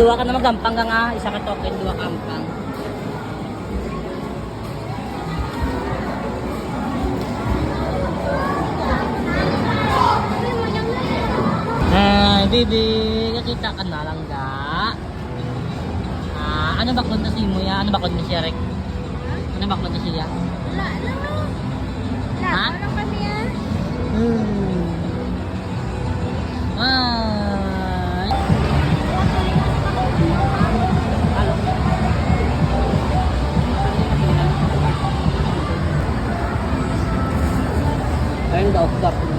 Dua ka na magampang ka nga. Isa ka token, dua kampang. Baby, nakita ka na lang ga. Ano ba kung na si Muya? Ano ba kung na siya, Rek? Ano ba kung na siya? Wala lang. Ha? Wala kami yan. Ay. Ayun daw, dapat.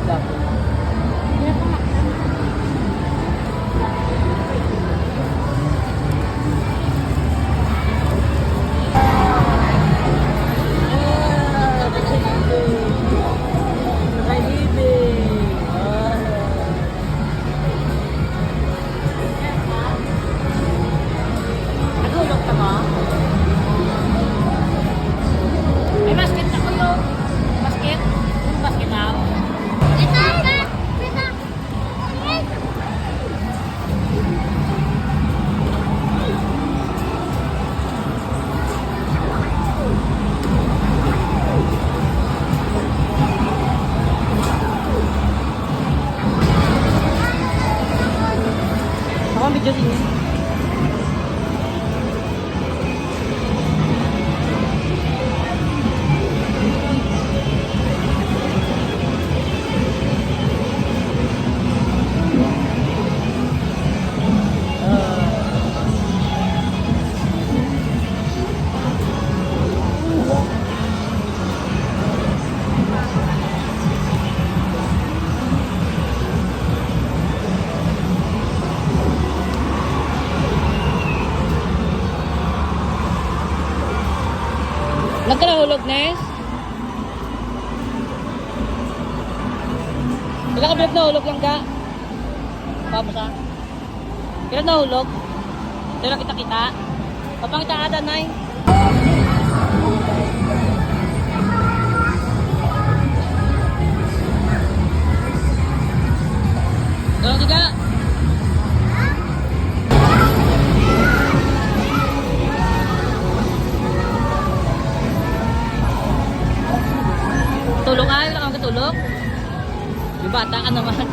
May basket na kuyo. Basket? Yung basket na ako. Ako ang video din. Nagkalahulog, Nes? Ilang kabilat nahulog lang ka? Papasa? Ilang nahulog? Ilang kita-kita? Papangita ata, Nay? Ilang tiga? Tulog ay, wala kang katulog? Yung bata ka naman.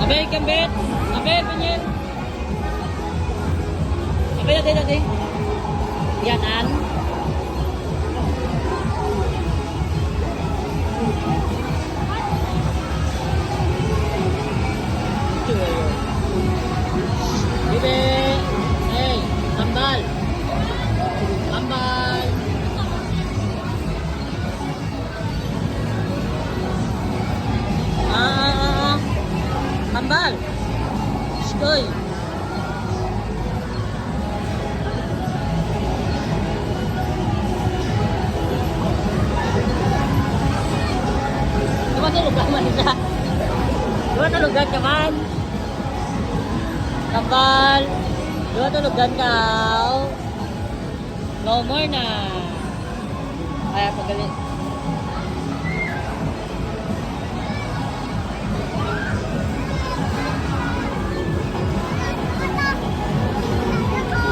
Abay, kambet! Abay, pinyin! Abay, dati. Yanan. Bibe! Hey! Tambal! Tambal! Tambal! Skoy! Diba tulugan man isa? Diba tulugan ka man? Tambal! Diba tulugan ka? No more na. Kaya pagalit.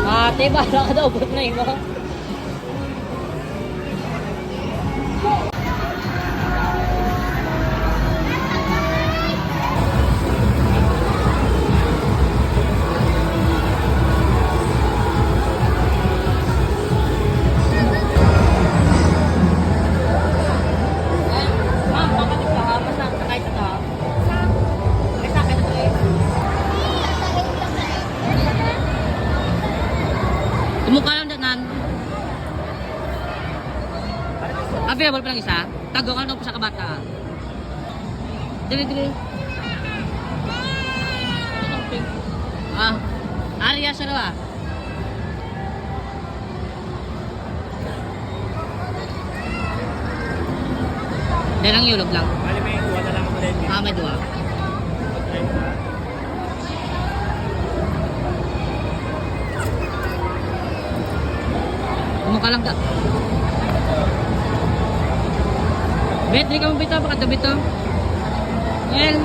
Ate, bahala ka daw. Ubot na yun mo. Mukha lang danan. Available pa lang isa. Tago ka lang po sa kabata. Dili. Arya siya na ba? Dalang yulog lang. Bali may duwa na lang ako din. May duwa. ka lang da. Bet, di ka mo bitaw, baka bitaw. Well.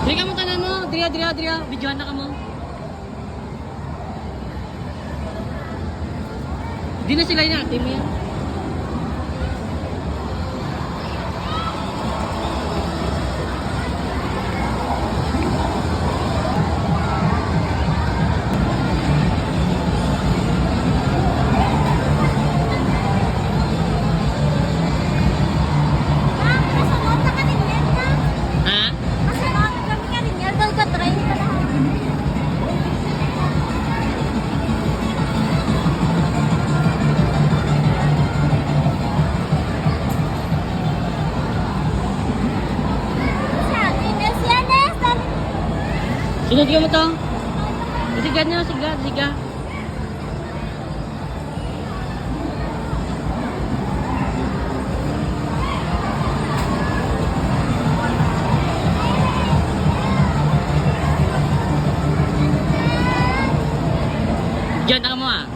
Di ka mo tanan mo, dria. Videohan na ka mo. Di na sila yun, team yan. Kasunod na ka rin yan ka. Ha? Kasunod kami ka rin yan. Dahil ka try ka lahat. Sunod ka mo to? Siga niya, siga. Diyan na ka mo ah.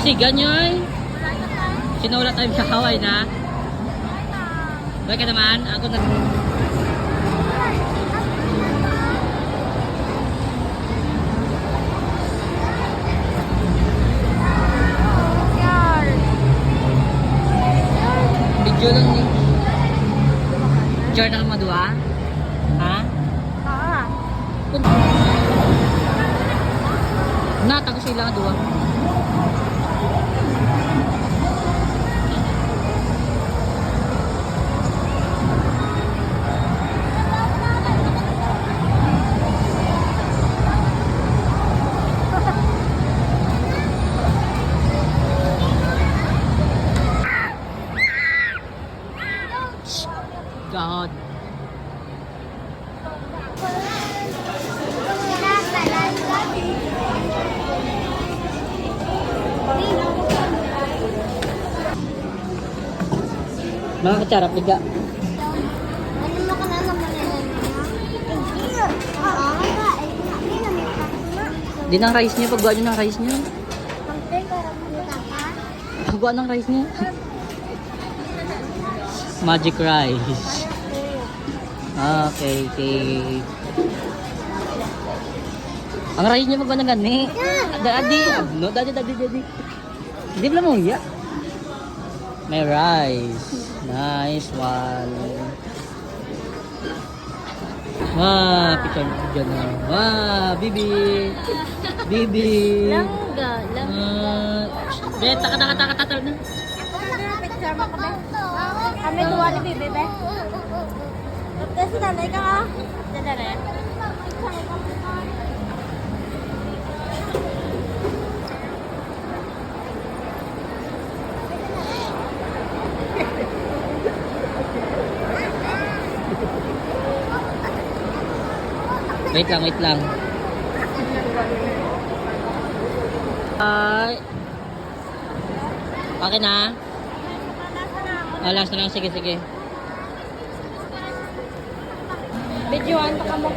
Siga niya ay. Sinawala tayo sa Hawaii na. Baik ka naman, ako nag... Video lang ni. Jordan ka madua? Ha? Nata ko sila nga dua. God. Mga kacarap, liga. Ano mo ka na naman Di ng rice niya, paggawa niyo ng rice niya. Paggawa ng rice niya. Magic rice. Okay. Ang rice niya paggawa ng gani. Dadi. Hindi pala mo ya. May rice. Nice one. Picture dyan na. Bibi. Langga. Beta, kata na. Picture mo ka ba? Kami tuwa ni Bibi, be. Kasi nanay ka ka. Nanay. Wait lang. Okay na? Last na lang. Sige. Videoan pa ka mo.